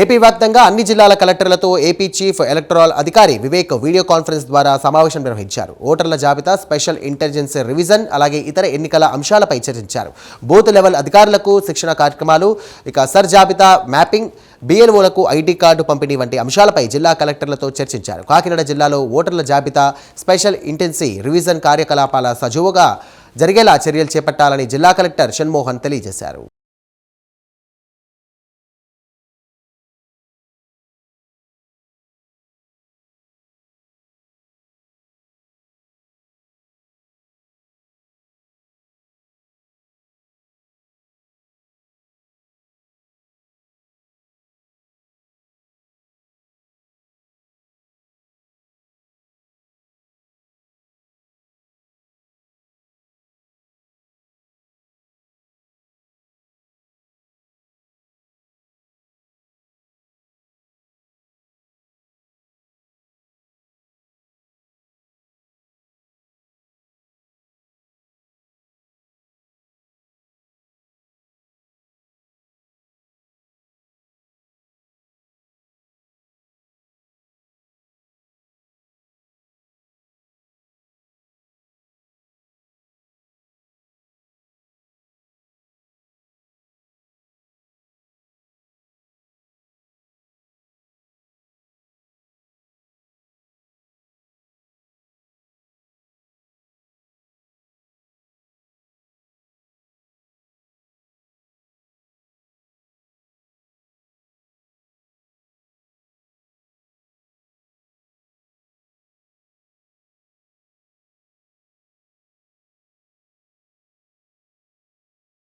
AP వ్యాప్తంగా అన్ని జిల్లాల కలెక్టర్లతో ఏపీ చీఫ్ ఎలక్టరల్ అధికారి వివేక్ వీడియో కాన్ఫరెన్స్ ద్వారా సమావేశం నిర్వహించారు. ఓటర్ల జాబితా, స్పెషల్ ఇంటెలిజెన్స్ రివిజన్, అలాగే ఇతర ఎన్నికల అంశాలపై చర్చించారు. బూత్ లెవెల్ అధికారులకు శిక్షణ కార్యక్రమాలు, సర్ జాబితా మ్యాపింగ్, BLOలకు ఐటీ కార్డు పంపిణీ వంటి అంశాలపై జిల్లా కలెక్టర్లతో చర్చించారు. కాకినాడ జిల్లాలో ఓటర్ల జాబితా, స్పెషల్ ఇంటెన్సీ రివిజన్ కార్యకలాపాల సజావుగా జరిగేలా చర్యలు చేపట్టాలని జిల్లా కలెక్టర్ షణ్మోహన్ తెలియజేశారు.